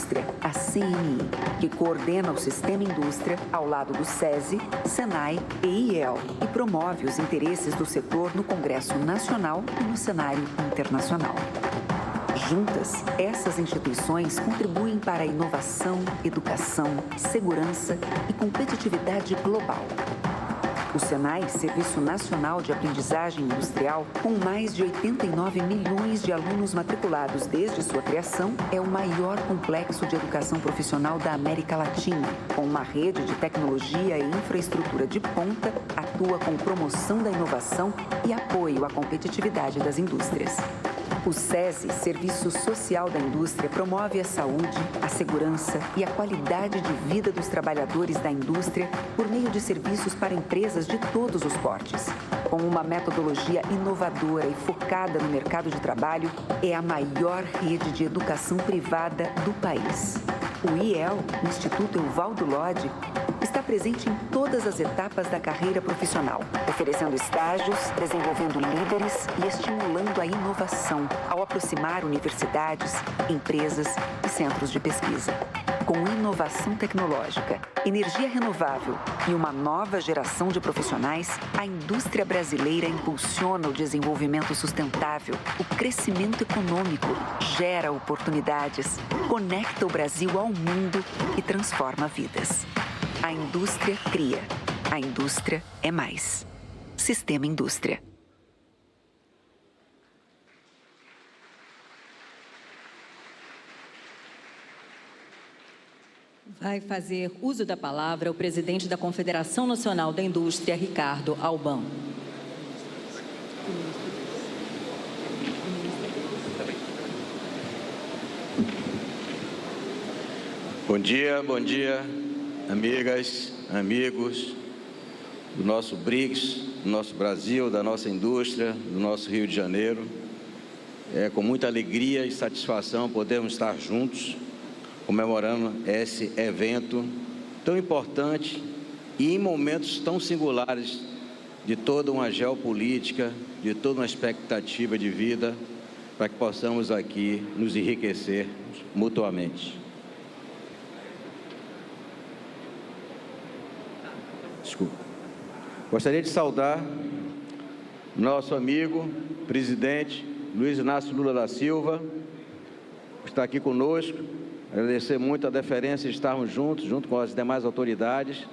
Indústria, a CNI, que coordena o Sistema Indústria ao lado do SESI, SENAI e IEL e promove os interesses do setor no Congresso Nacional e no cenário internacional. Juntas, essas instituições contribuem para a inovação, educação, segurança e competitividade global. O SENAI, Serviço Nacional de Aprendizagem Industrial, com mais de 89 milhões de alunos matriculados desde sua criação, é o maior complexo de educação profissional da América Latina. Com uma rede de tecnologia e infraestrutura de ponta, atua com promoção da inovação e apoio à competitividade das indústrias. O SESI, Serviço Social da Indústria, promove a saúde, a segurança e a qualidade de vida dos trabalhadores da indústria por meio de serviços para empresas de todos os portes. Com uma metodologia inovadora e focada no mercado de trabalho, é a maior rede de educação privada do país. O IEL, Instituto Evaldo Lodge, está presente em todas as etapas da carreira profissional, oferecendo estágios, desenvolvendo líderes e estimulando a inovação ao aproximar universidades, empresas e centros de pesquisa. Com inovação tecnológica, energia renovável e uma nova geração de profissionais, a indústria brasileira impulsiona o desenvolvimento sustentável, o crescimento econômico, gera oportunidades, conecta o Brasil ao mundo e transforma vidas. A indústria cria. A indústria é mais. Sistema Indústria. Vai fazer uso da palavra o presidente da Confederação Nacional da Indústria, Ricardo Albão. Bom dia, amigas, amigos do nosso BRICS, do nosso Brasil, da nossa indústria, do nosso Rio de Janeiro. É com muita alegria e satisfação podemos estar juntos, comemorando esse evento tão importante e em momentos tão singulares de toda uma geopolítica, de toda uma expectativa de vida, para que possamos aqui nos enriquecer mutuamente. Gostaria de saudar nosso amigo, presidente Luiz Inácio Lula da Silva, que está aqui conosco, agradecer muito a deferência de estarmos juntos, junto com as demais autoridades,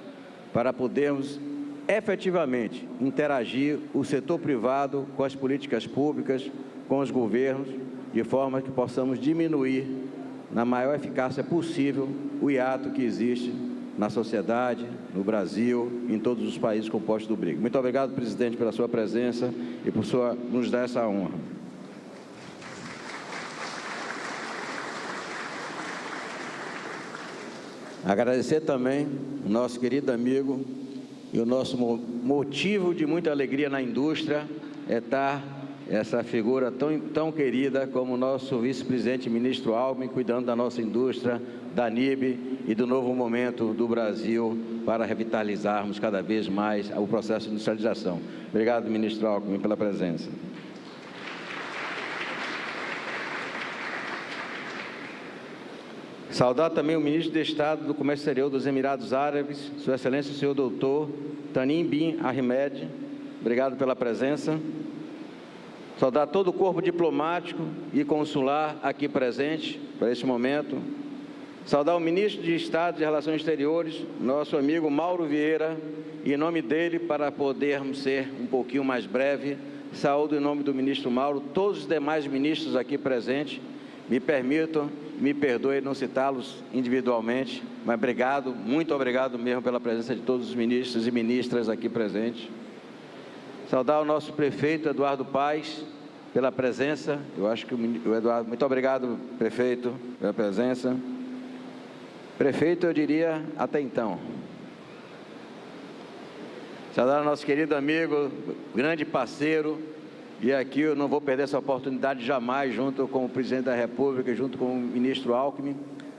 para podermos efetivamente interagir o setor privado com as políticas públicas, com os governos, de forma que possamos diminuir, na maior eficácia possível, o hiato que existe na sociedade, no Brasil, em todos os países compostos do BRICS. Muito obrigado, presidente, pela sua presença e por nos dar essa honra. Agradecer também o nosso querido amigo e o nosso motivo de muita alegria na indústria é estar essa figura tão querida como o nosso vice-presidente ministro Alckmin, cuidando da nossa indústria, da NIB e do novo momento do Brasil para revitalizarmos cada vez mais o processo de industrialização. Obrigado, ministro Alckmin, pela presença. Saudar também o ministro de Estado do Comércio Exterior dos Emirados Árabes, Sua Excelência o senhor doutor Tanim bin Ahmed. Obrigado pela presença. Saudar todo o corpo diplomático e consular aqui presente para este momento. Saudar o ministro de Estado de Relações Exteriores, nosso amigo Mauro Vieira, e em nome dele, para podermos ser um pouquinho mais breve, saúdo em nome do ministro Mauro, todos os demais ministros aqui presentes. Me permitam, me perdoe não citá-los individualmente, mas obrigado, muito obrigado mesmo pela presença de todos os ministros e ministras aqui presentes. Saudar o nosso prefeito Eduardo Paes pela presença. Eu acho que o Eduardo, muito obrigado, prefeito, pela presença. Prefeito, eu diria até então. Saudar o nosso querido amigo, grande parceiro, e aqui eu não vou perder essa oportunidade jamais, junto com o presidente da República, junto com o ministro Alckmin,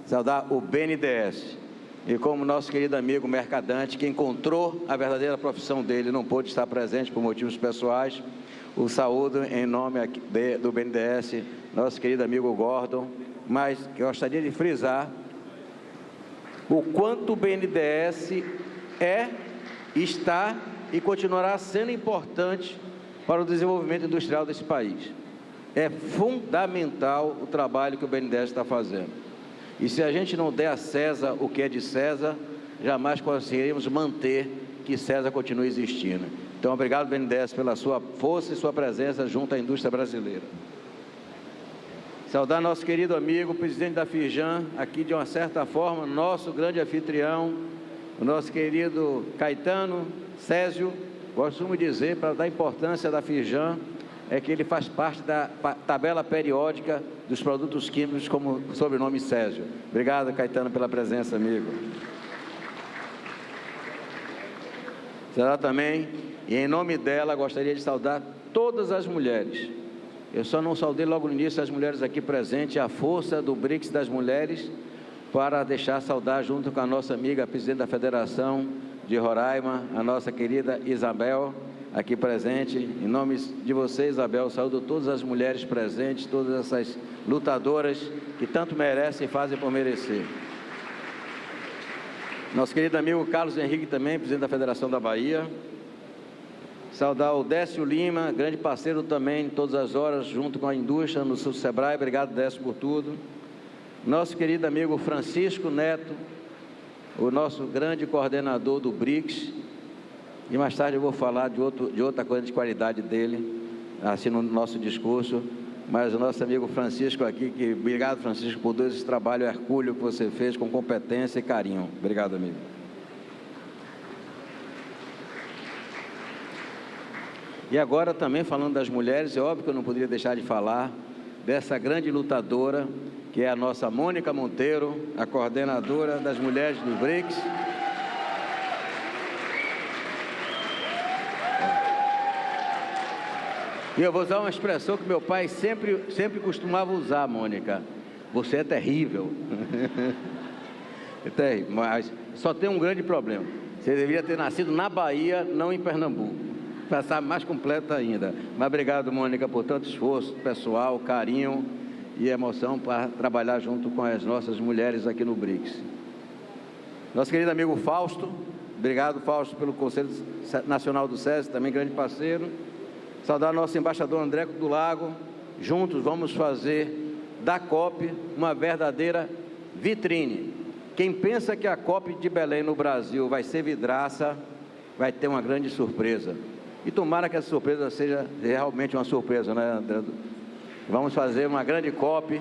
saudar o BNDES. E como nosso querido amigo mercadante, que encontrou a verdadeira profissão dele, não pôde estar presente por motivos pessoais, o saúdo em nome do BNDES, nosso querido amigo Gordon, mas eu gostaria de frisar o quanto o BNDES está e continuará sendo importante para o desenvolvimento industrial desse país. É fundamental o trabalho que o BNDES está fazendo. E se a gente não der a César o que é de César, jamais conseguiremos manter que César continue existindo. Então, obrigado, BNDES, pela sua força e sua presença junto à indústria brasileira. Saudar nosso querido amigo, o presidente da Firjan, aqui de uma certa forma, nosso grande anfitrião, o nosso querido Caetano Césio. Costumo dizer, para dar importância da Firjan, é que ele faz parte da tabela periódica dos produtos químicos como sobrenome Césio. Obrigado, Caetano, pela presença, amigo. Será também, e em nome dela, gostaria de saudar todas as mulheres. Eu só não saudei logo no início as mulheres aqui presentes, a força do BRICS das mulheres, para deixar saudar junto com a nossa amiga, a presidente da Federação de Roraima, a nossa querida Isabel, aqui presente. Em nome de você, Isabel, saúdo todas as mulheres presentes, todas essas lutadoras que tanto merecem e fazem por merecer. Nosso querido amigo Carlos Henrique também, presidente da Federação da Bahia. Saudar o Décio Lima, grande parceiro também, todas as horas, junto com a indústria no Sul Sebrae. Obrigado, Décio, por tudo. Nosso querido amigo Francisco Neto, o nosso grande coordenador do BRICS. E mais tarde eu vou falar de outra coisa de qualidade dele, assim no nosso discurso. Mas o nosso amigo Francisco aqui, obrigado, Francisco, por todo esse trabalho hercúleo que você fez com competência e carinho. Obrigado, amigo. E agora também falando das mulheres, é óbvio que eu não poderia deixar de falar dessa grande lutadora, que é a nossa Mônica Monteiro, a coordenadora das mulheres do BRICS. E eu vou usar uma expressão que meu pai sempre costumava usar, Mônica. Você é terrível. É terrível, mas só tem um grande problema. Você deveria ter nascido na Bahia, não em Pernambuco. Para estar mais completa ainda. Mas obrigado, Mônica, por tanto esforço pessoal, carinho e emoção para trabalhar junto com as nossas mulheres aqui no BRICS. Nosso querido amigo Fausto. Obrigado, Fausto, pelo Conselho Nacional do SESI, também grande parceiro. Saudar nosso embaixador André do Lago. Juntos vamos fazer da COP uma verdadeira vitrine. Quem pensa que a COP de Belém no Brasil vai ser vidraça, vai ter uma grande surpresa. E tomara que essa surpresa seja realmente uma surpresa, né, André? Vamos fazer uma grande COP,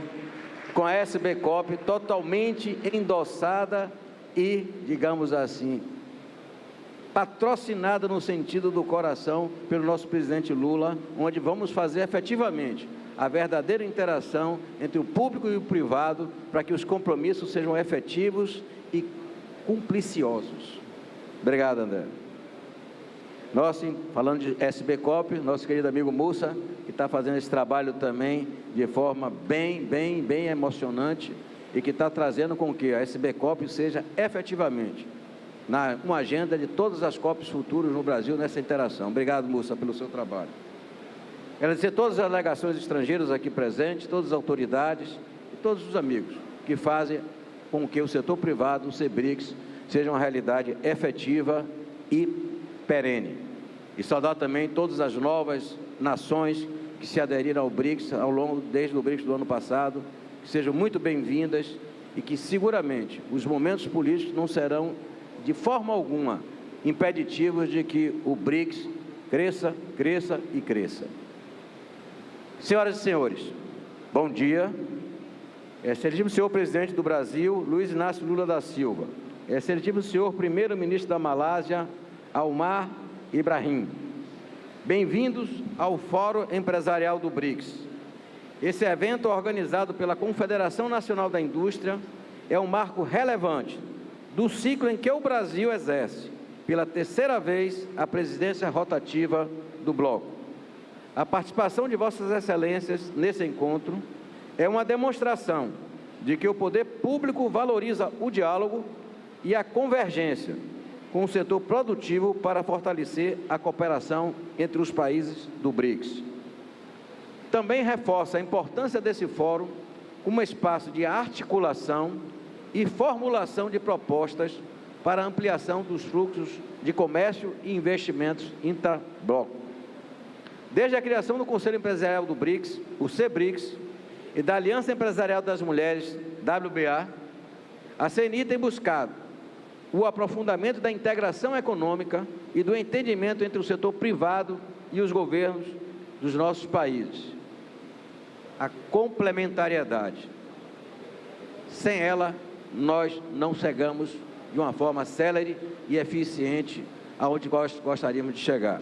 com a SB COP totalmente endossada e, digamos assim, patrocinada no sentido do coração pelo nosso presidente Lula, onde vamos fazer efetivamente a verdadeira interação entre o público e o privado para que os compromissos sejam efetivos e cumpliciosos. Obrigado, André. Falando de SB COP, nosso querido amigo Mussa, que está fazendo esse trabalho também de forma bem emocionante e que está trazendo com que a SB COP seja efetivamente uma agenda de todas as COPs futuras no Brasil nessa interação. Obrigado, Mussa, pelo seu trabalho. Agradecer todas as delegações estrangeiras aqui presentes, todas as autoridades e todos os amigos que fazem com que o setor privado, o CBRICS, seja uma realidade efetiva e perene. E saudar também todas as novas nações que se aderiram ao BRICS desde o BRICS do ano passado, que sejam muito bem-vindas e que seguramente os momentos políticos não serão de forma alguma impeditivos de que o BRICS cresça, cresça e cresça. Senhoras e senhores, bom dia. Excelentíssimo senhor presidente do Brasil, Luiz Inácio Lula da Silva. Excelentíssimo senhor primeiro-ministro da Malásia, Almar Ibrahim. Bem-vindos ao Fórum Empresarial do BRICS. Esse evento, organizado pela Confederação Nacional da Indústria, é um marco relevante do ciclo em que o Brasil exerce, pela terceira vez, a presidência rotativa do bloco. A participação de Vossas Excelências nesse encontro é uma demonstração de que o poder público valoriza o diálogo e a convergência com o setor produtivo para fortalecer a cooperação entre os países do BRICS. Também reforça a importância desse fórum como espaço de articulação e formulação de propostas para a ampliação dos fluxos de comércio e investimentos intra-bloco. Desde a criação do Conselho Empresarial do BRICS, o CBRICS, e da Aliança Empresarial das Mulheres, WBA, a CNI tem buscado o aprofundamento da integração econômica e do entendimento entre o setor privado e os governos dos nossos países. A complementariedade. Sem ela, nós não chegamos de uma forma célere e eficiente aonde gostaríamos de chegar.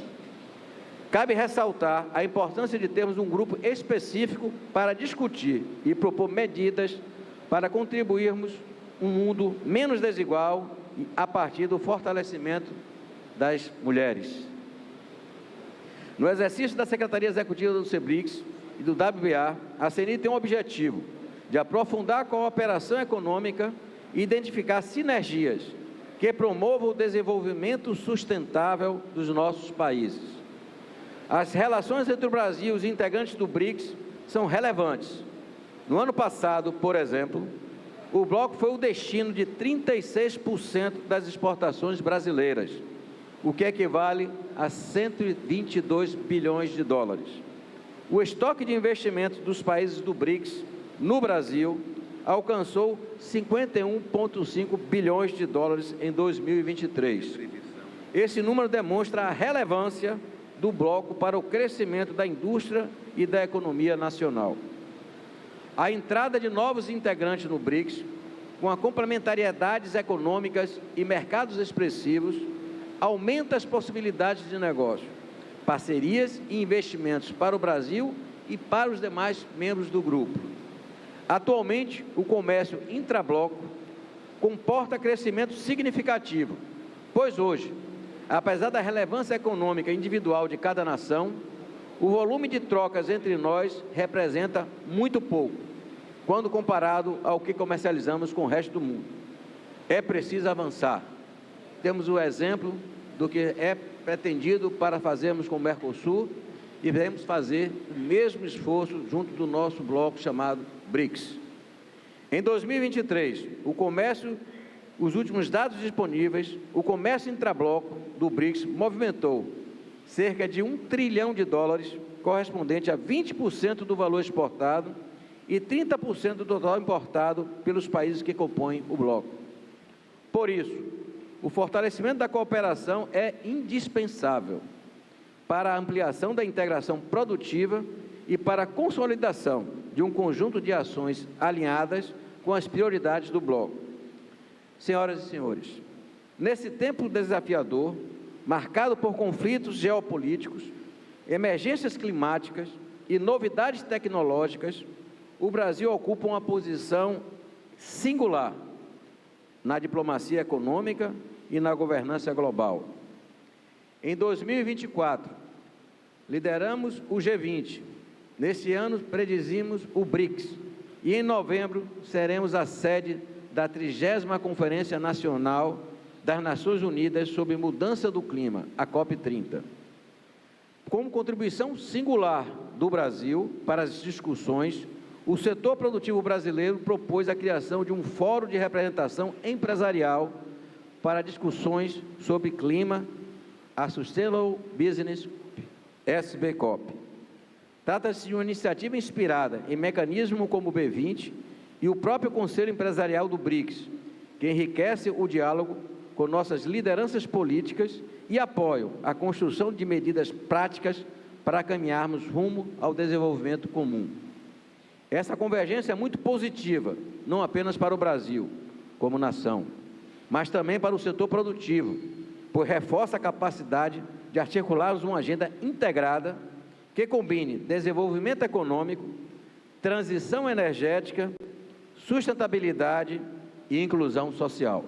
Cabe ressaltar a importância de termos um grupo específico para discutir e propor medidas para contribuirmos um mundo menos desigual a partir do fortalecimento das mulheres. No exercício da Secretaria Executiva do CBRICS e do WBA, a CNI tem um objetivo de aprofundar a cooperação econômica e identificar sinergias que promovam o desenvolvimento sustentável dos nossos países. As relações entre o Brasil e os integrantes do BRICS são relevantes. No ano passado, por exemplo, o bloco foi o destino de 36% das exportações brasileiras, o que equivale a 122 bilhões de dólares. O estoque de investimentos dos países do BRICS no Brasil alcançou 51,5 bilhões de dólares em 2023. Esse número demonstra a relevância do bloco para o crescimento da indústria e da economia nacional. A entrada de novos integrantes no BRICS, com a complementariedades econômicas e mercados expressivos, aumenta as possibilidades de negócio, parcerias e investimentos para o Brasil e para os demais membros do grupo. Atualmente, o comércio intrabloco comporta crescimento significativo, pois hoje, apesar da relevância econômica individual de cada nação, o volume de trocas entre nós representa muito pouco, quando comparado ao que comercializamos com o resto do mundo. É preciso avançar. Temos o exemplo do que é pretendido para fazermos com o Mercosul e devemos fazer o mesmo esforço junto do nosso bloco chamado BRICS. Em 2023, os últimos dados disponíveis, o comércio intrabloco do BRICS movimentou cerca de 1 trilhão de dólares, correspondente a 20% do valor exportado e 30% do total importado pelos países que compõem o bloco. Por isso, o fortalecimento da cooperação é indispensável para a ampliação da integração produtiva e para a consolidação de um conjunto de ações alinhadas com as prioridades do bloco. Senhoras e senhores, nesse tempo desafiador, marcado por conflitos geopolíticos, emergências climáticas e novidades tecnológicas, o Brasil ocupa uma posição singular na diplomacia econômica e na governança global. Em 2024, lideramos o G20. Neste ano, predizimos o BRICS. E em novembro, seremos a sede da 30ª Conferência Nacional das Nações Unidas sobre Mudança do Clima, a COP30. Como contribuição singular do Brasil para as discussões, o setor produtivo brasileiro propôs a criação de um fórum de representação empresarial para discussões sobre clima, a Sustainable Business SBCOP. Trata-se de uma iniciativa inspirada em mecanismos como o B20 e o próprio Conselho Empresarial do BRICS, que enriquece o diálogo com nossas lideranças políticas e apoiam a construção de medidas práticas para caminharmos rumo ao desenvolvimento comum. Essa convergência é muito positiva, não apenas para o Brasil, como nação, mas também para o setor produtivo, pois reforça a capacidade de articularmos uma agenda integrada que combine desenvolvimento econômico, transição energética, sustentabilidade e inclusão social.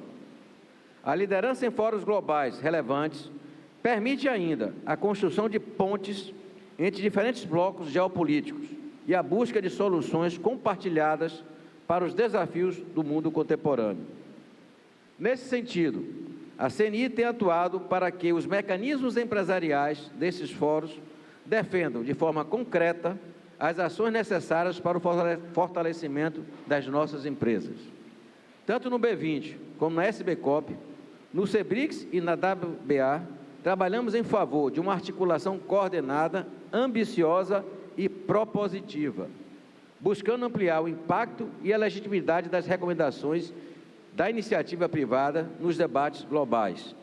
A liderança em fóruns globais relevantes permite ainda a construção de pontes entre diferentes blocos geopolíticos e a busca de soluções compartilhadas para os desafios do mundo contemporâneo. Nesse sentido, a CNI tem atuado para que os mecanismos empresariais desses fóruns defendam de forma concreta as ações necessárias para o fortalecimento das nossas empresas. Tanto no B20 como na SBCOP, no CEBRICS e na WBA, trabalhamos em favor de uma articulação coordenada, ambiciosa e propositiva, buscando ampliar o impacto e a legitimidade das recomendações da iniciativa privada nos debates globais.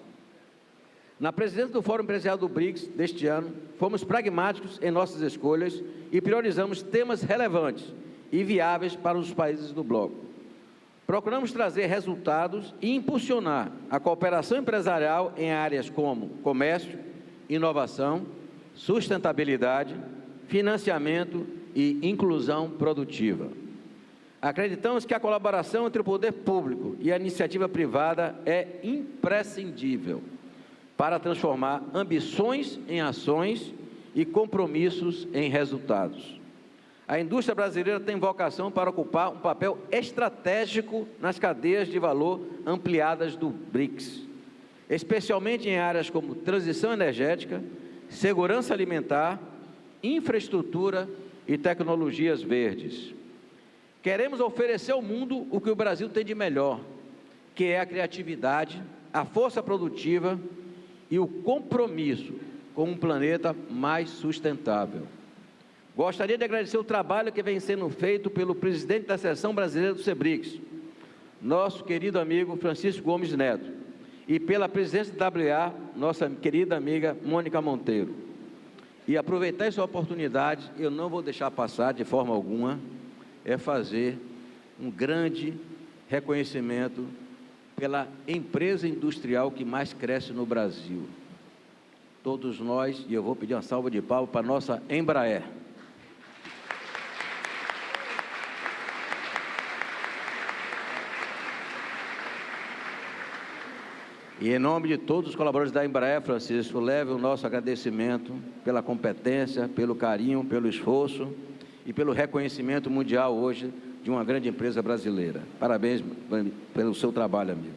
Na presidência do Fórum Empresarial do BRICS deste ano, fomos pragmáticos em nossas escolhas e priorizamos temas relevantes e viáveis para os países do bloco. Procuramos trazer resultados e impulsionar a cooperação empresarial em áreas como comércio, inovação, sustentabilidade, financiamento e inclusão produtiva. Acreditamos que a colaboração entre o poder público e a iniciativa privada é imprescindível para transformar ambições em ações e compromissos em resultados. A indústria brasileira tem vocação para ocupar um papel estratégico nas cadeias de valor ampliadas do BRICS, especialmente em áreas como transição energética, segurança alimentar, infraestrutura e tecnologias verdes. Queremos oferecer ao mundo o que o Brasil tem de melhor, que é a criatividade, a força produtiva e o compromisso com um planeta mais sustentável. Gostaria de agradecer o trabalho que vem sendo feito pelo presidente da Seção Brasileira do CEBRICS, nosso querido amigo Francisco Gomes Neto, e pela presidência da WA, nossa querida amiga Mônica Monteiro. E aproveitar essa oportunidade, eu não vou deixar passar de forma alguma, é fazer um grande reconhecimento pela empresa industrial que mais cresce no Brasil. Todos nós, e eu vou pedir uma salva de palmas para a nossa Embraer. E em nome de todos os colaboradores da Embraer, Francisco, leve o nosso agradecimento pela competência, pelo carinho, pelo esforço e pelo reconhecimento mundial hoje de uma grande empresa brasileira. Parabéns pelo seu trabalho, amigo.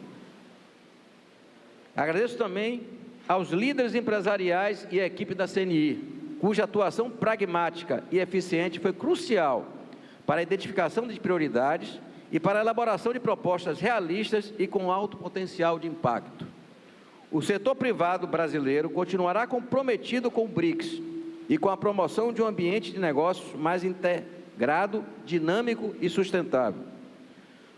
Agradeço também aos líderes empresariais e à equipe da CNI, cuja atuação pragmática e eficiente foi crucial para a identificação de prioridades e para a elaboração de propostas realistas e com alto potencial de impacto. O setor privado brasileiro continuará comprometido com o BRICS e com a promoção de um ambiente de negócios mais integrado, dinâmico e sustentável.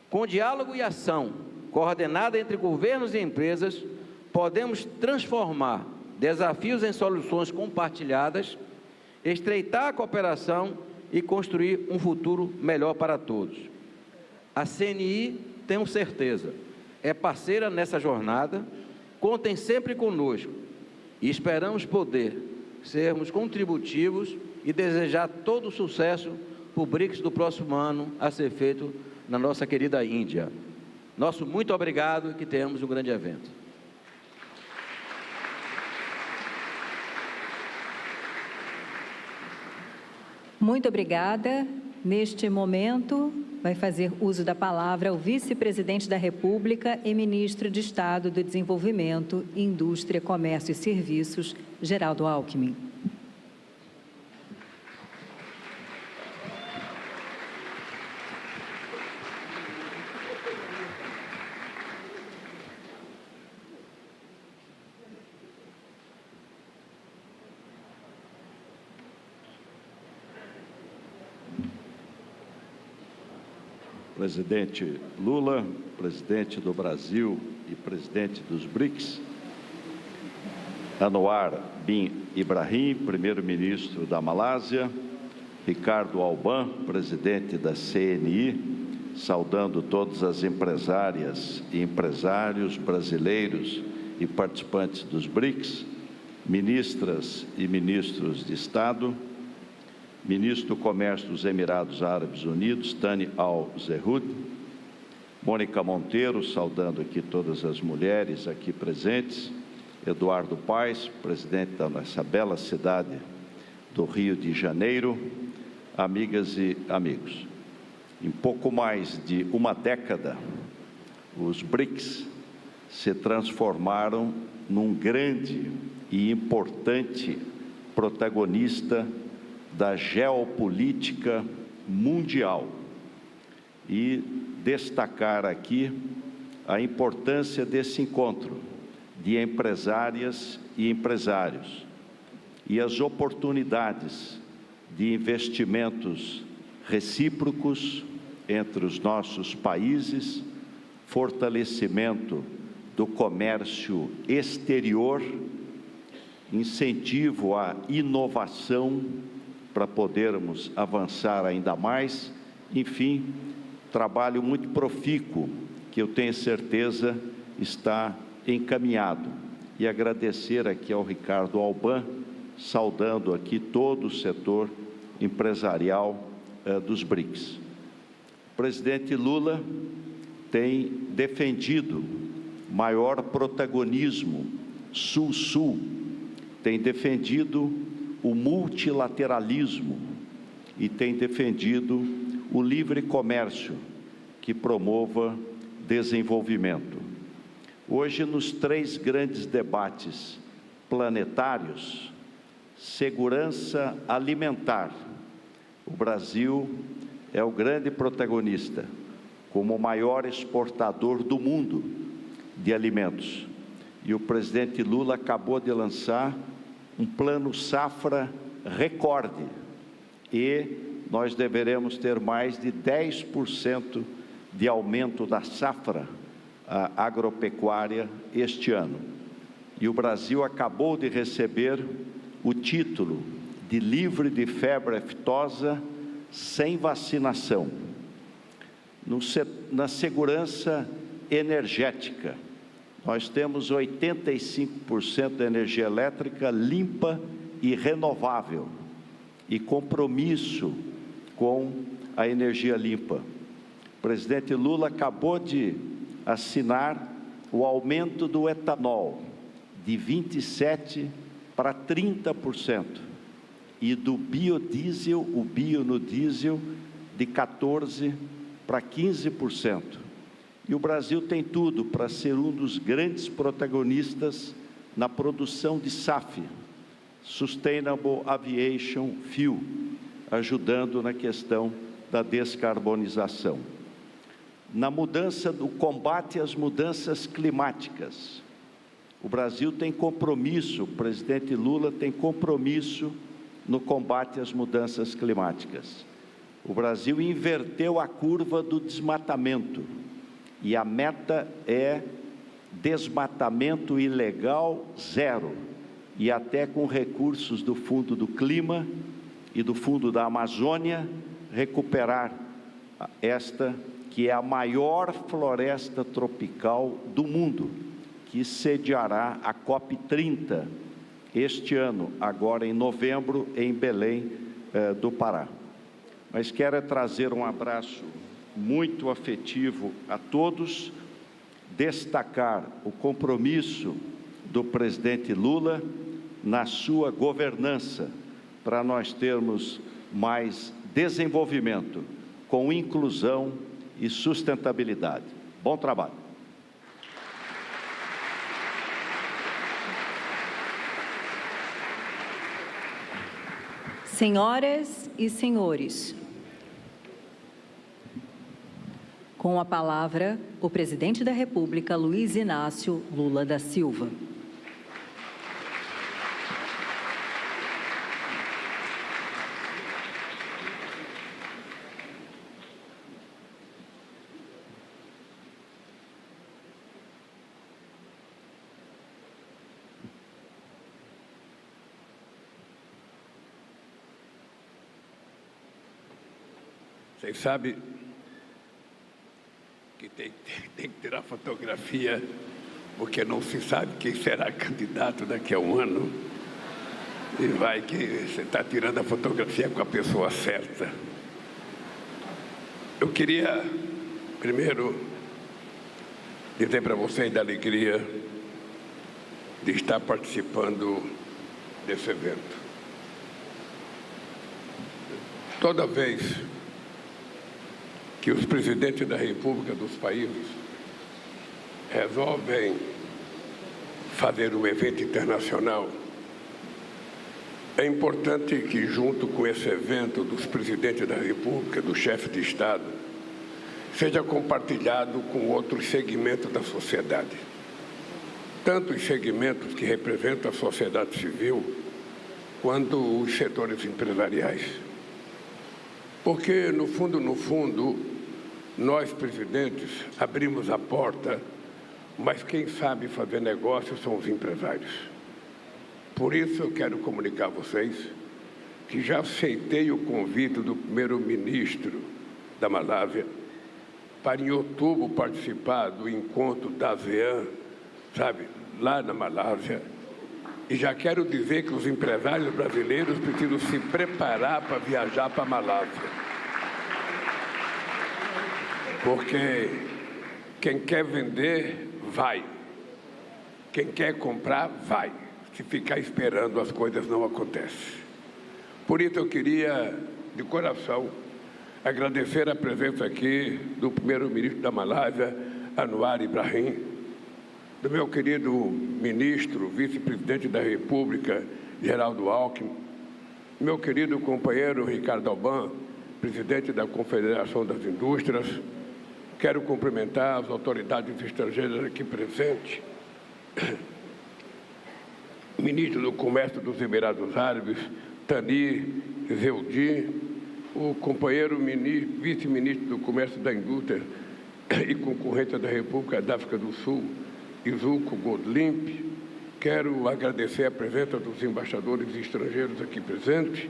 Com diálogo e ação coordenada entre governos e empresas, podemos transformar desafios em soluções compartilhadas, estreitar a cooperação e construir um futuro melhor para todos. A CNI, tenho certeza, é parceira nessa jornada, contem sempre conosco e esperamos poder sermos contributivos e desejar todo o sucesso para o BRICS do próximo ano a ser feito na nossa querida Índia. Nosso muito obrigado e que tenhamos um grande evento. Muito obrigada. Neste momento, vai fazer uso da palavra o vice-presidente da República e ministro de Estado do Desenvolvimento, Indústria, Comércio e Serviços, Geraldo Alckmin. Presidente Lula, presidente do Brasil e presidente dos BRICS, Anwar bin Ibrahim, primeiro-ministro da Malásia, Ricardo Alban, presidente da CNI, saudando todas as empresárias e empresários brasileiros e participantes dos BRICS, ministras e ministros de Estado, ministro do Comércio dos Emirados Árabes Unidos, Thani Al-Zerhoud, Mônica Monteiro, saudando aqui todas as mulheres aqui presentes, Eduardo Paes, presidente da nossa bela cidade do Rio de Janeiro, amigas e amigos. Em pouco mais de uma década, os BRICS se transformaram num grande e importante protagonista da geopolítica mundial e destacar aqui a importância desse encontro de empresárias e empresários e as oportunidades de investimentos recíprocos entre os nossos países, fortalecimento do comércio exterior, incentivo à inovação para podermos avançar ainda mais, enfim, trabalho muito profícuo que eu tenho certeza está encaminhado. E agradecer aqui ao Ricardo Alban, saudando aqui todo o setor empresarial dos BRICS. O presidente Lula tem defendido maior protagonismo Sul-Sul, tem defendido o multilateralismo e tem defendido o livre comércio que promova desenvolvimento. Hoje, nos 3 grandes debates planetários, segurança alimentar, o Brasil é o grande protagonista, como o maior exportador do mundo de alimentos. E o presidente Lula acabou de lançar um plano safra recorde, e nós deveremos ter mais de 10% de aumento da safra agropecuária este ano. E o Brasil acabou de receber o título de livre de febre aftosa sem vacinação. Na segurança energética, nós temos 85% da energia elétrica limpa e renovável, e compromisso com a energia limpa. O presidente Lula acabou de assinar o aumento do etanol de 27% para 30%, e do biodiesel, o bio no diesel, de 14% para 15%. E o Brasil tem tudo para ser um dos grandes protagonistas na produção de SAF, Sustainable Aviation Fuel, ajudando na questão da descarbonização. Na mudança do combate às mudanças climáticas, o Brasil tem compromisso, o presidente Lula tem compromisso no combate às mudanças climáticas. O Brasil inverteu a curva do desmatamento, e a meta é desmatamento ilegal zero, e até com recursos do Fundo do Clima e do Fundo da Amazônia, recuperar esta que é a maior floresta tropical do mundo, que sediará a COP30 este ano, agora em novembro, em Belém do Pará. Mas quero trazer um abraço muito afetivo a todos, destacar o compromisso do presidente Lula na sua governança, para nós termos mais desenvolvimento, com inclusão e sustentabilidade. Bom trabalho. Senhoras e senhores, com a palavra, o presidente da República, Luiz Inácio Lula da Silva. Vocês sabem que tem que tirar fotografia, porque não se sabe quem será candidato daqui a um ano. E vai que você está tirando a fotografia com a pessoa certa. Eu queria, primeiro, dizer para vocês da alegria de estar participando desse evento. Toda vez que os presidentes da República dos países resolvem fazer um evento internacional, é importante que, junto com esse evento dos presidentes da República, do chefe de Estado, seja compartilhado com outros segmentos da sociedade. Tanto os segmentos que representam a sociedade civil, quanto os setores empresariais. Porque, no fundo, nós, presidentes, abrimos a porta, mas quem sabe fazer negócio são os empresários. Por isso, eu quero comunicar a vocês que já aceitei o convite do primeiro-ministro da Malásia para, em outubro, participar do encontro da ASEAN, lá na Malásia. E já quero dizer que os empresários brasileiros precisam se preparar para viajar para a Malásia. Porque quem quer vender, vai. Quem quer comprar, vai. Se ficar esperando, as coisas não acontecem. Por isso, eu queria, de coração, agradecer a presença aqui do primeiro-ministro da Malásia, Anwar Ibrahim, do meu querido ministro, vice-presidente da República, Geraldo Alckmin, meu querido companheiro Ricardo Alban, presidente da Confederação das Indústrias. Quero cumprimentar as autoridades estrangeiras aqui presentes, ministro do Comércio dos Emirados Árabes, Thani Zeldin, o companheiro vice-ministro do Comércio da Indústria e Concorrência da República da África do Sul, Izuko Godlimp. Quero agradecer a presença dos embaixadores estrangeiros aqui presentes.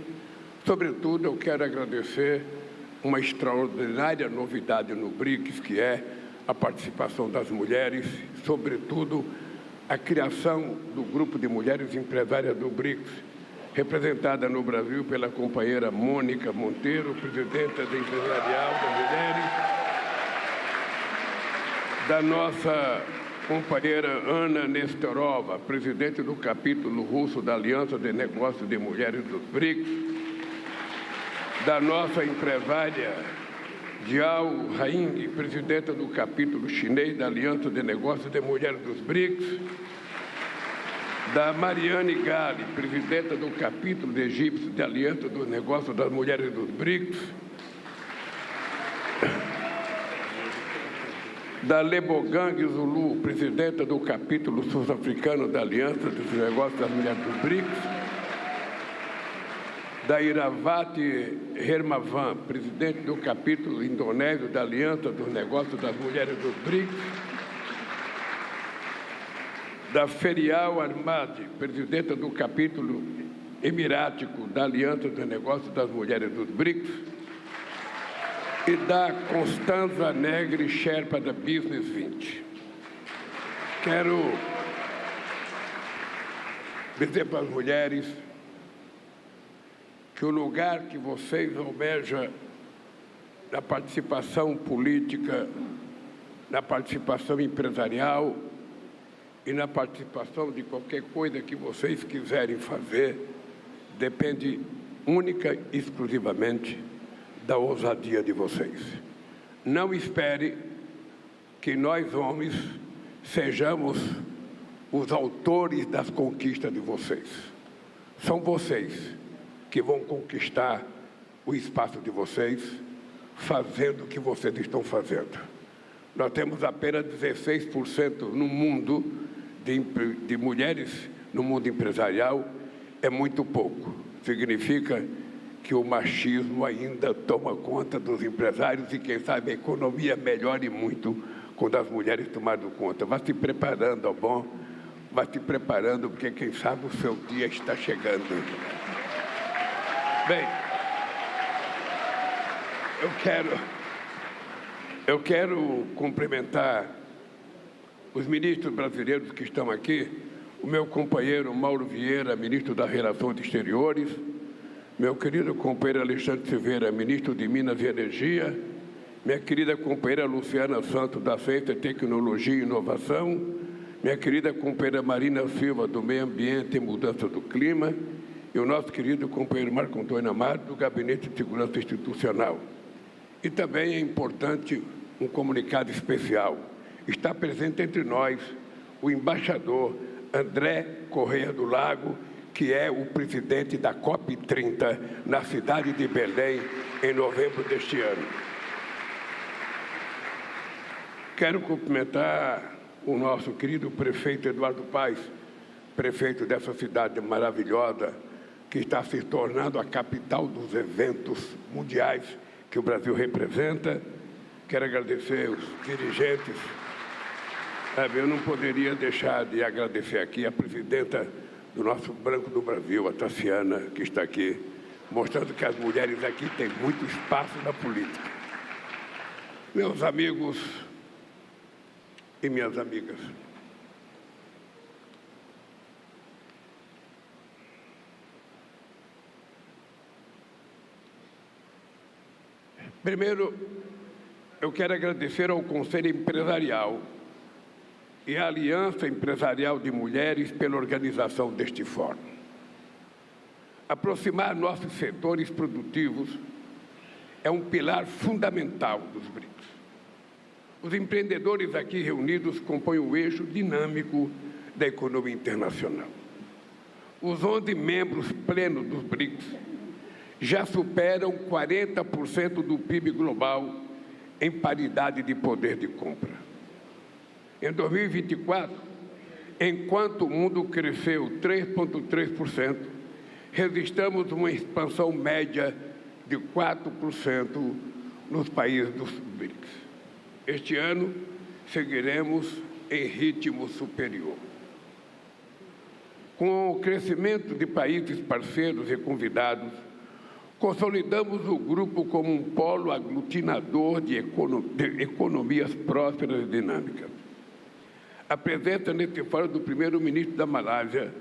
Sobretudo, eu quero agradecer uma extraordinária novidade no BRICS, que é a participação das mulheres, sobretudo a criação do grupo de mulheres empresárias do BRICS, representada no Brasil pela companheira Mônica Monteiro, presidenta da Empresarial das Mulheres, da nossa companheira Ana Nestorova, presidente do capítulo russo da Aliança de Negócios de Mulheres dos BRICS, da nossa empresária Jiao Haing, presidenta do capítulo chinês da Aliança de Negócios de Mulheres dos BRICS, da Mariane Gali, presidenta do capítulo egípcio da Aliança dos Negócios das Mulheres dos BRICS, da Lebogang Zulu, presidenta do capítulo sul-africano da Aliança dos Negócios das Mulheres dos BRICS, da Iravati Hermavan, presidente do capítulo indonésio da Aliança dos Negócios das Mulheres dos BRICS, da Ferial Armadi, presidenta do capítulo emirático da Aliança dos Negócios das Mulheres dos BRICS, e da Constanza Negri, Sherpa da Business 20. Quero dizer para as mulheres que o lugar que vocês almejam na participação política, na participação empresarial e na participação de qualquer coisa que vocês quiserem fazer, depende única e exclusivamente da ousadia de vocês. Não espere que nós, homens, sejamos os autores das conquistas de vocês. São vocês que vão conquistar o espaço de vocês, fazendo o que vocês estão fazendo. Nós temos apenas 16% no mundo de mulheres no mundo empresarial, é muito pouco. Significa que o machismo ainda toma conta dos empresários e, quem sabe, a economia melhore muito quando as mulheres tomarem conta. Vá se preparando, bom? Vá se preparando, porque, quem sabe, o seu dia está chegando. Bem, eu quero cumprimentar os ministros brasileiros que estão aqui, o meu companheiro Mauro Vieira, ministro das Relações Exteriores, meu querido companheiro Alexandre Silveira, ministro de Minas e Energia, minha querida companheira Luciana Santos, da Ciência, Tecnologia e Inovação, minha querida companheira Marina Silva, do Meio Ambiente e Mudança do Clima, e o nosso querido companheiro Marco Antônio Amado, do Gabinete de Segurança Institucional. E também é importante um comunicado especial. Está presente entre nós o embaixador André Correia do Lago, que é o presidente da COP30 na cidade de Belém, em novembro deste ano. Quero cumprimentar o nosso querido prefeito Eduardo Paes, prefeito dessa cidade maravilhosa, que está se tornando a capital dos eventos mundiais que o Brasil representa. Quero agradecer os dirigentes. Eu não poderia deixar de agradecer aqui a presidenta do nosso Banco do Brasil, a Tassiana, que está aqui, mostrando que as mulheres aqui têm muito espaço na política. Meus amigos e minhas amigas, primeiro, eu quero agradecer ao Conselho Empresarial e à Aliança Empresarial de Mulheres pela organização deste fórum. Aproximar nossos setores produtivos é um pilar fundamental dos BRICS. Os empreendedores aqui reunidos compõem o eixo dinâmico da economia internacional. Os 11 membros plenos dos BRICS já superam 40% do PIB global em paridade de poder de compra. Em 2024, enquanto o mundo cresceu 3,3%, registramos uma expansão média de 4% nos países dos BRICS. Este ano, seguiremos em ritmo superior. Com o crescimento de países parceiros e convidados, consolidamos o grupo como um polo aglutinador de economias prósperas e dinâmicas. A presença neste fórum do primeiro-ministro da Malásia,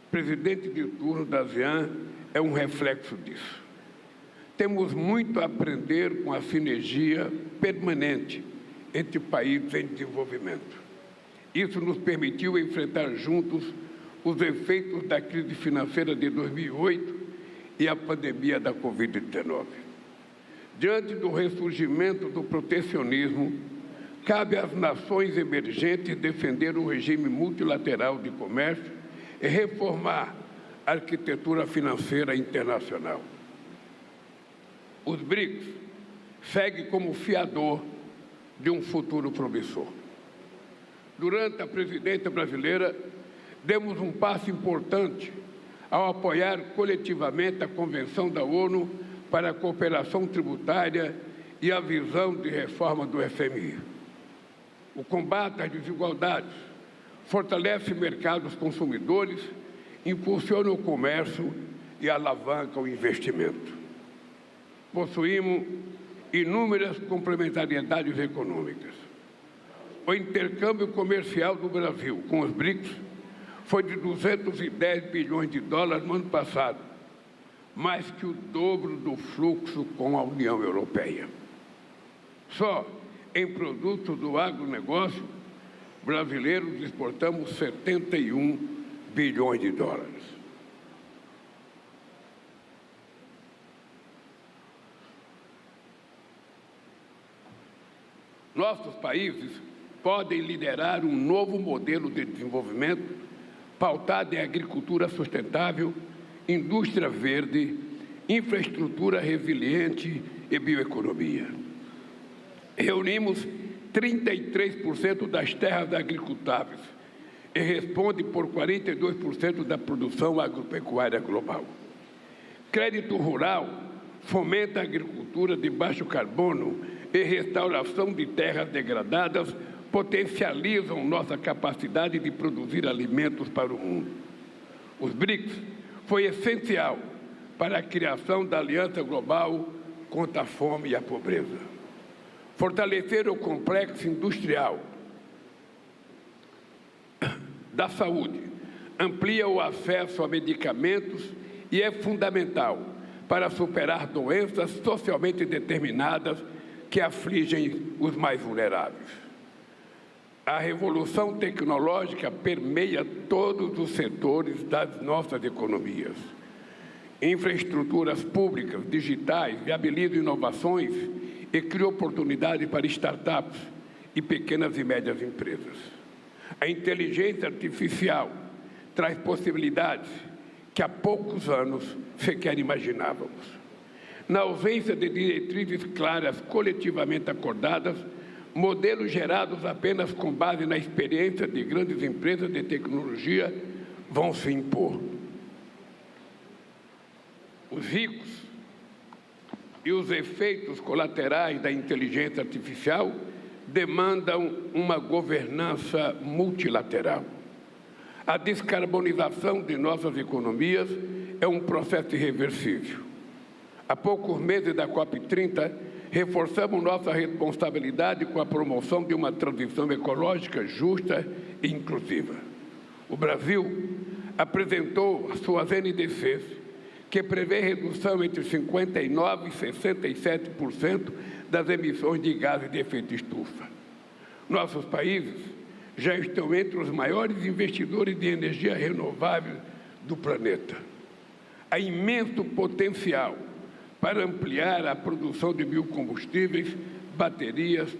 presidente de turno da ASEAN, é um reflexo disso. Temos muito a aprender com a sinergia permanente entre países em desenvolvimento. Isso nos permitiu enfrentar juntos os efeitos da crise financeira de 2008 e a pandemia da Covid-19. Diante do ressurgimento do protecionismo, cabe às nações emergentes defender o regime multilateral de comércio e reformar a arquitetura financeira internacional. Os BRICS seguem como fiador de um futuro promissor. Durante a presidência brasileira, demos um passo importante ao apoiar coletivamente a Convenção da ONU para a Cooperação Tributária e a visão de reforma do FMI. O combate às desigualdades fortalece mercados consumidores, impulsiona o comércio e alavanca o investimento. Possuímos inúmeras complementariedades econômicas. O intercâmbio comercial do Brasil com os BRICS foi de 210 bilhões de dólares no ano passado, mais que o dobro do fluxo com a União Europeia. Só em produtos do agronegócio, brasileiros exportamos 71 bilhões de dólares. Nossos países podem liderar um novo modelo de desenvolvimento pautado em agricultura sustentável, indústria verde, infraestrutura resiliente e bioeconomia. Reunimos 33% das terras agricultáveis e responde por 42% da produção agropecuária global. Crédito rural fomenta a agricultura de baixo carbono e restauração de terras degradadas potencializam nossa capacidade de produzir alimentos para o mundo. Os BRICS foi essencial para a criação da Aliança Global contra a Fome e a Pobreza. Fortalecer o complexo industrial da saúde amplia o acesso a medicamentos e é fundamental para superar doenças socialmente determinadas que afligem os mais vulneráveis. A revolução tecnológica permeia todos os setores das nossas economias. Infraestruturas públicas, digitais, viabilizam inovações e criam oportunidades para startups e pequenas e médias empresas. A inteligência artificial traz possibilidades que há poucos anos sequer imaginávamos. Na ausência de diretrizes claras coletivamente acordadas, modelos gerados apenas com base na experiência de grandes empresas de tecnologia vão se impor. Os ricos e os efeitos colaterais da inteligência artificial demandam uma governança multilateral. A descarbonização de nossas economias é um processo irreversível. Há poucos meses da COP30, reforçamos nossa responsabilidade com a promoção de uma transição ecológica justa e inclusiva. O Brasil apresentou suas NDCs, que prevê redução entre 59% e 67% das emissões de gases de efeito estufa. Nossos países já estão entre os maiores investidores de energia renovável do planeta. Há imenso potencial para ampliar a produção de biocombustíveis, baterias,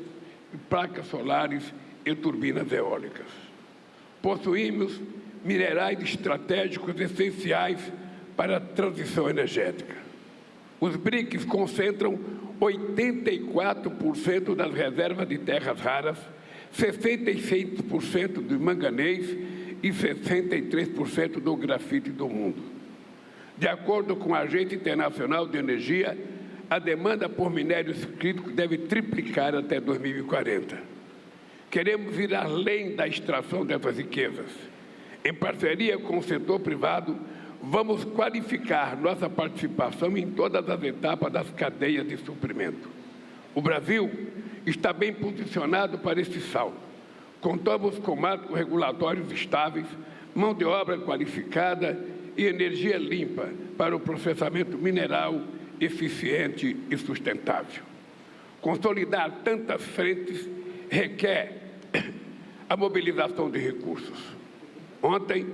placas solares e turbinas eólicas. Possuímos minerais estratégicos essenciais para a transição energética. Os BRICS concentram 84% das reservas de terras raras, 66% do manganês e 63% do grafite do mundo. De acordo com a Agência Internacional de Energia, a demanda por minérios críticos deve triplicar até 2040. Queremos ir além da extração dessas riquezas. Em parceria com o setor privado, vamos qualificar nossa participação em todas as etapas das cadeias de suprimento. O Brasil está bem posicionado para esse salto. Contamos com marcos regulatórios estáveis, mão de obra qualificada e energia limpa para o processamento mineral eficiente e sustentável. Consolidar tantas frentes requer a mobilização de recursos. Ontem,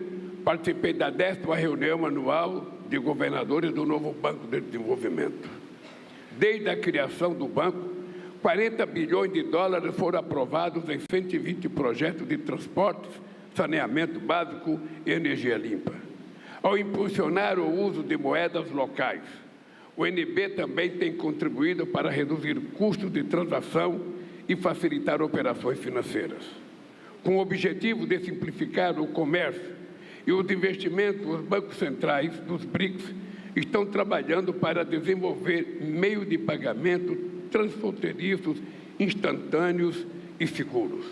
participei da 10ª reunião anual de governadores do novo Banco de Desenvolvimento. Desde a criação do banco, 40 bilhões de dólares foram aprovados em 120 projetos de transportes, saneamento básico e energia limpa. Ao impulsionar o uso de moedas locais, o NB também tem contribuído para reduzir custos de transação e facilitar operações financeiras. Com o objetivo de simplificar o comércio e os investimentos, os bancos centrais dos BRICS estão trabalhando para desenvolver meios de pagamento transfronteiriços, instantâneos e seguros.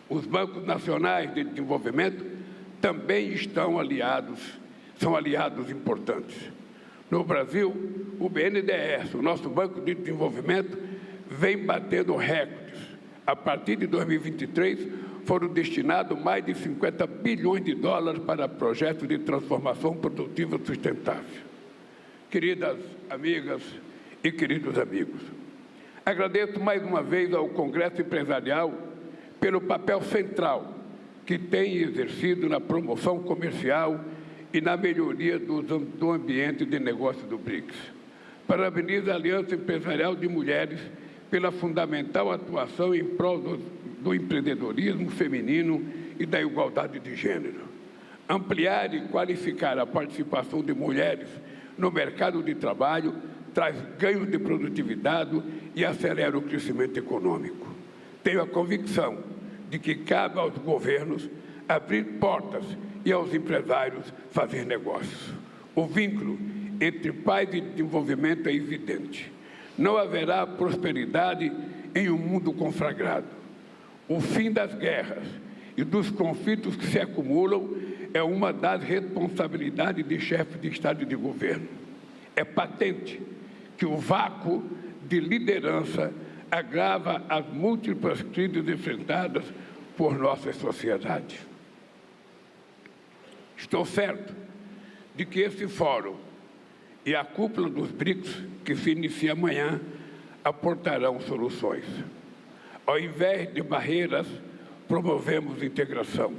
Os bancos nacionais de desenvolvimento também são aliados importantes. No Brasil, o BNDES, o nosso Banco de Desenvolvimento, vem batendo recordes. A partir de 2023, foram destinados mais de 50 bilhões de dólares para projetos de transformação produtiva sustentável. Queridas amigas e queridos amigos, agradeço mais uma vez ao Congresso Empresarial pelo papel central que tem exercido na promoção comercial e na melhoria do ambiente de negócio do BRICS. Parabenizo a Aliança Empresarial de Mulheres pela fundamental atuação em prol do empreendedorismo feminino e da igualdade de gênero. Ampliar e qualificar a participação de mulheres no mercado de trabalho traz ganhos de produtividade e acelera o crescimento econômico. Tenho a convicção de que cabe aos governos abrir portas e aos empresários fazer negócios. O vínculo entre paz e desenvolvimento é evidente. Não haverá prosperidade em um mundo conflagrado. O fim das guerras e dos conflitos que se acumulam é uma das responsabilidades de chefes de Estado e de governo. É patente que o vácuo de liderança agrava as múltiplas crises enfrentadas por nossa sociedade. Estou certo de que esse fórum e a cúpula dos BRICS, que se inicia amanhã, aportarão soluções. Ao invés de barreiras, promovemos integração.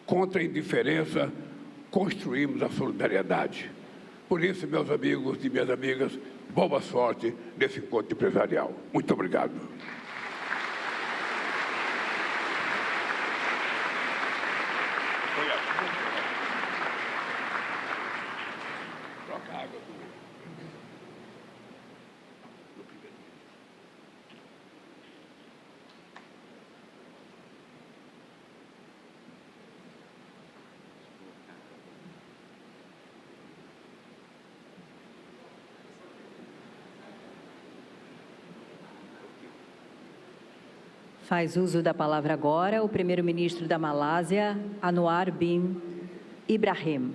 Contra a indiferença, construímos a solidariedade. Por isso, meus amigos e minhas amigas, boa sorte nesse encontro empresarial. Muito obrigado. Faz uso da palavra agora o primeiro-ministro da Malásia, Anwar bin Ibrahim.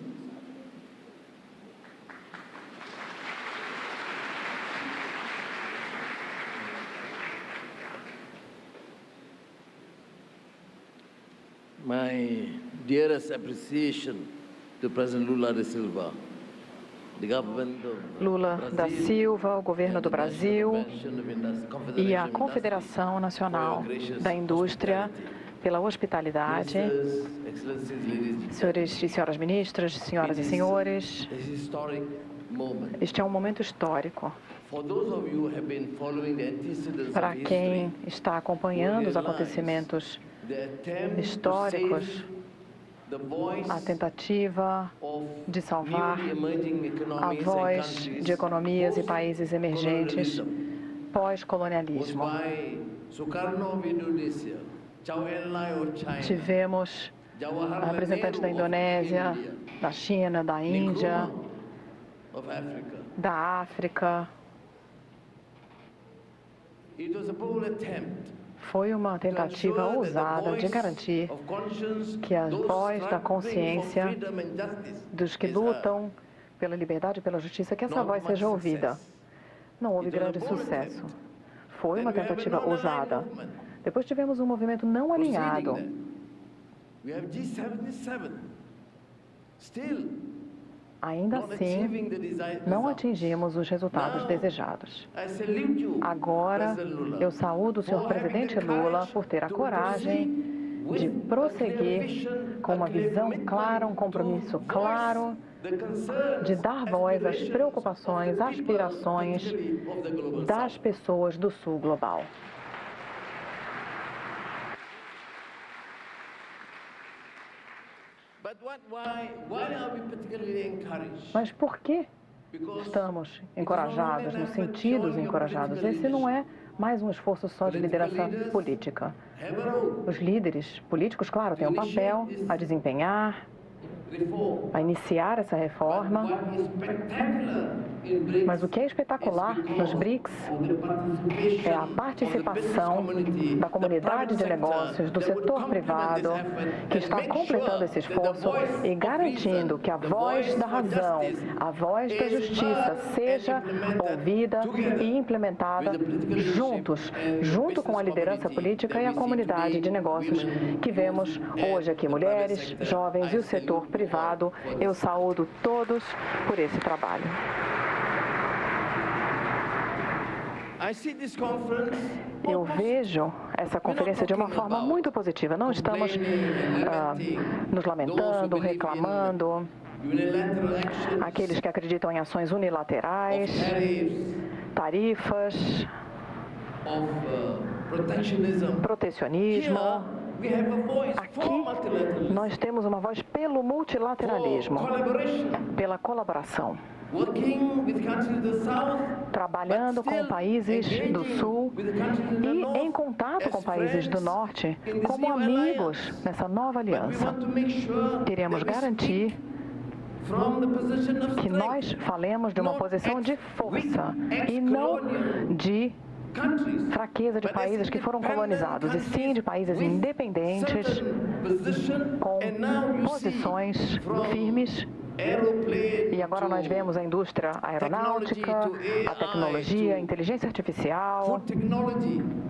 My dearest appreciation to President Lula da Silva, the government of Lula da Silva, o governo do Brasil e a Confederação Nacional da Indústria pela hospitalidade. Senhores e senhoras ministras, senhoras e senhores, este é um momento histórico. Para quem está acompanhando os acontecimentos históricos, a tentativa de salvar a voz de economias e países emergentes pós-colonialismo. Tivemos representantes da Indonésia, da China, da Índia, da África. Foi uma tentativa ousada de garantir que a voz da consciência dos que lutam pela liberdade e pela justiça, que essa voz seja ouvida. Não houve grande sucesso. Foi uma tentativa ousada. Depois tivemos um movimento não alinhado. Ainda assim, não atingimos os resultados desejados. Agora, eu saúdo o senhor presidente Lula por ter a coragem de prosseguir com uma visão clara, um compromisso claro, de dar voz às preocupações, aspirações das pessoas do Sul global. Mas por que estamos encorajados, nos sentidos encorajados? Esse não é mais um esforço só de liderança política. Os líderes políticos, claro, têm um papel a desempenhar, a iniciar essa reforma. Mas o que é espetacular nos BRICS é a participação da comunidade de negócios, do setor privado, que está completando esse esforço e garantindo que a voz da razão, a voz da justiça seja ouvida e implementada juntos, junto com a liderança política e a comunidade de negócios que vemos hoje aqui, mulheres, jovens e o setor privado. Eu saúdo todos por esse trabalho. Eu vejo essa conferência de uma forma muito positiva. Não estamos nos lamentando, reclamando. Aqueles que acreditam em ações unilaterais, tarifas, protecionismo. Aqui nós temos uma voz pelo multilateralismo, pela colaboração. Trabalhando com países do Sul e em contato com países do Norte como amigos nessa nova aliança. Queremos garantir que nós falemos de uma posição de força e não de fraqueza de países que foram colonizados, e sim de países independentes com posições firmes. E agora nós vemos a indústria aeronáutica, a tecnologia, a inteligência artificial,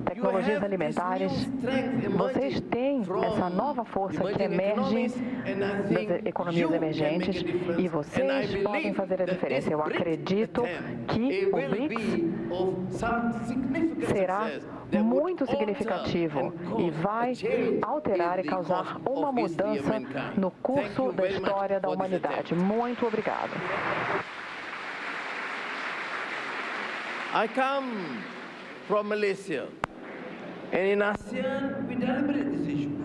tecnologias alimentares. Vocês têm essa nova força que emerge das economias emergentes e vocês podem fazer a diferença. Eu acredito que o BRICS será muito significativo e vai alterar e causar uma mudança no curso da história da humanidade. Muito obrigado. I come from Malaysia, and in ASEAN we deliberate these issues.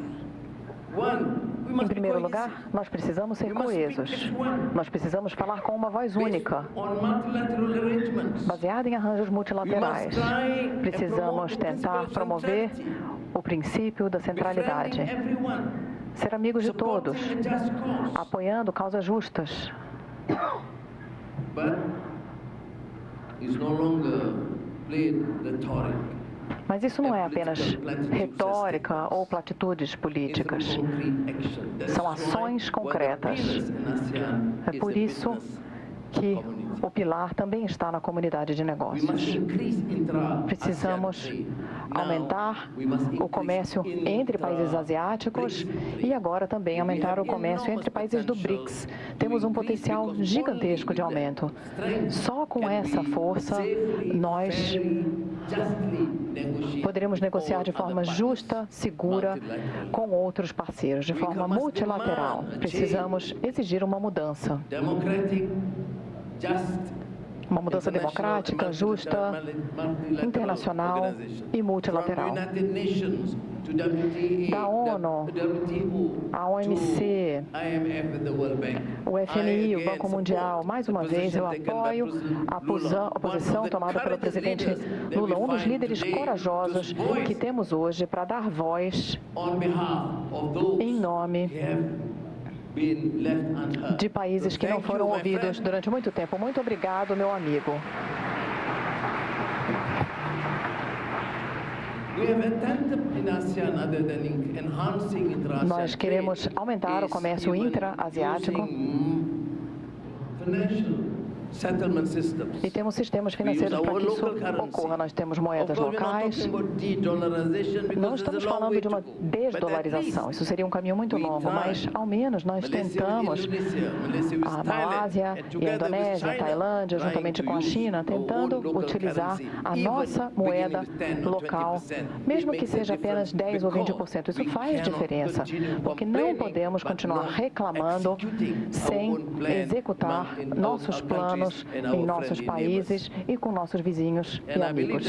Em primeiro lugar, nós precisamos ser coesos. Nós precisamos falar com uma voz única, baseada em arranjos multilaterais. Precisamos tentar promover o princípio da centralidade. Ser amigos de todos, apoiando causas justas. Mas isso não é apenas retórica ou platitudes políticas. São ações concretas. É por isso que o pilar também está na comunidade de negócios. Precisamos aumentar o comércio entre países asiáticos e agora também aumentar o comércio entre países do BRICS. Temos um potencial gigantesco de aumento. Só com essa força, nós poderemos negociar de forma justa, segura, com outros parceiros, de forma multilateral. Precisamos exigir uma mudança. Uma mudança democrática, justa, internacional e multilateral. Da ONU, a OMC, o FMI, o Banco Mundial, mais uma vez eu apoio a posição tomada pelo presidente Lula, um dos líderes corajosos que temos hoje para dar voz em nome de países que não foram ouvidos durante muito tempo. Muito obrigado, meu amigo. Nós queremos aumentar o comércio intra-asiático e temos sistemas financeiros para que isso ocorra. Nós temos moedas locais. Não estamos falando de uma desdolarização. Isso seria um caminho muito longo, mas ao menos nós tentamos, a Malásia e a Indonésia, a Tailândia, juntamente com a China, tentando utilizar a nossa moeda local, mesmo que seja apenas 10% ou 20%. Isso faz diferença, porque não podemos continuar reclamando sem executar nossos planos em nossos países e com nossos vizinhos e amigos.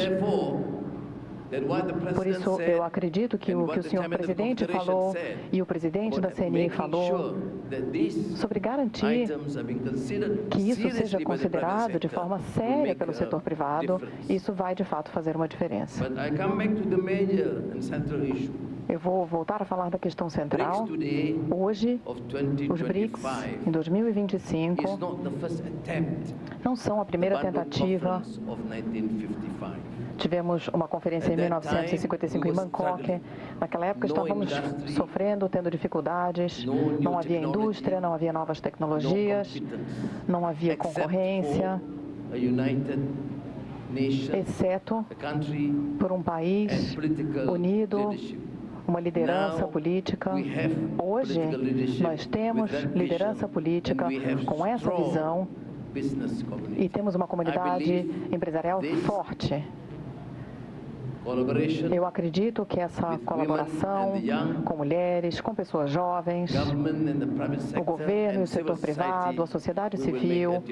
Por isso, eu acredito que o que o senhor presidente falou e o presidente da CNI falou sobre garantir que isso seja considerado de forma séria pelo setor privado, isso vai, de fato, fazer uma diferença. Eu vou voltar a falar da questão central. Hoje, os BRICS, em 2025, não são a primeira tentativa. Tivemos uma conferência em 1955 em Bangkok. Naquela época estávamos sofrendo, tendo dificuldades. Não havia indústria, não havia novas tecnologias, não havia concorrência, exceto por um país unido, uma liderança política. Hoje, nós temos liderança política com essa visão e temos uma comunidade empresarial forte. Eu acredito que essa colaboração com mulheres, com pessoas jovens, o governo e o setor privado, a sociedade civil,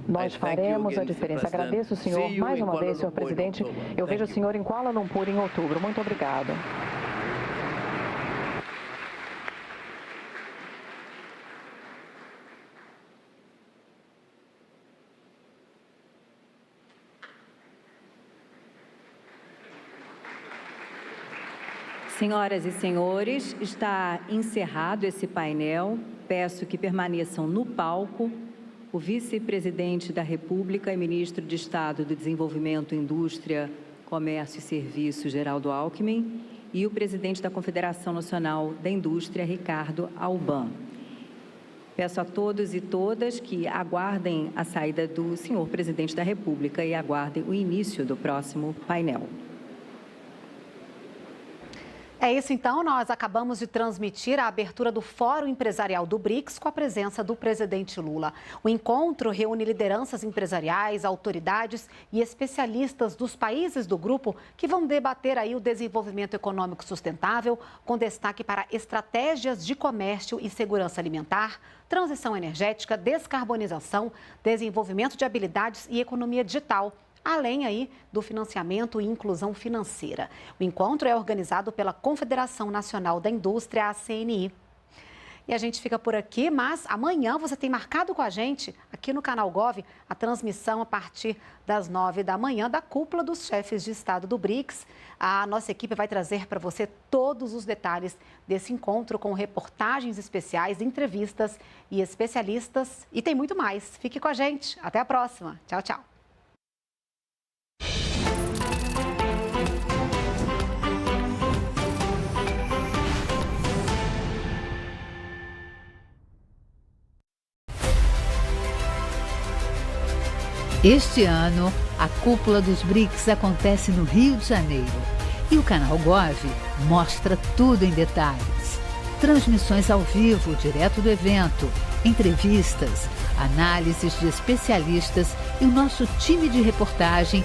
nós faremos a diferença. Agradeço o senhor mais uma vez, senhor presidente. Eu vejo o senhor em Kuala Lumpur em outubro. Muito obrigado. Senhoras e senhores, está encerrado esse painel. Peço que permaneçam no palco o vice-presidente da República e ministro de Estado do Desenvolvimento, Indústria, Comércio e Serviços, Geraldo Alckmin, e o presidente da Confederação Nacional da Indústria, Ricardo Alban. Peço a todos e todas que aguardem a saída do senhor presidente da República e aguardem o início do próximo painel. É isso então, nós acabamos de transmitir a abertura do Fórum Empresarial do BRICS com a presença do presidente Lula. O encontro reúne lideranças empresariais, autoridades e especialistas dos países do grupo que vão debater aí o desenvolvimento econômico sustentável, com destaque para estratégias de comércio e segurança alimentar, transição energética, descarbonização, desenvolvimento de habilidades e economia digital, além aí do financiamento e inclusão financeira. O encontro é organizado pela Confederação Nacional da Indústria, a CNI. E a gente fica por aqui, mas amanhã você tem marcado com a gente, aqui no Canal Gov, a transmissão a partir das 9 da manhã da cúpula dos chefes de Estado do BRICS. A nossa equipe vai trazer para você todos os detalhes desse encontro com reportagens especiais, entrevistas e especialistas. E tem muito mais. Fique com a gente. Até a próxima. Tchau, tchau. Este ano, a cúpula dos BRICS acontece no Rio de Janeiro e o canal Gov mostra tudo em detalhes. Transmissões ao vivo, direto do evento, entrevistas, análises de especialistas e o nosso time de reportagem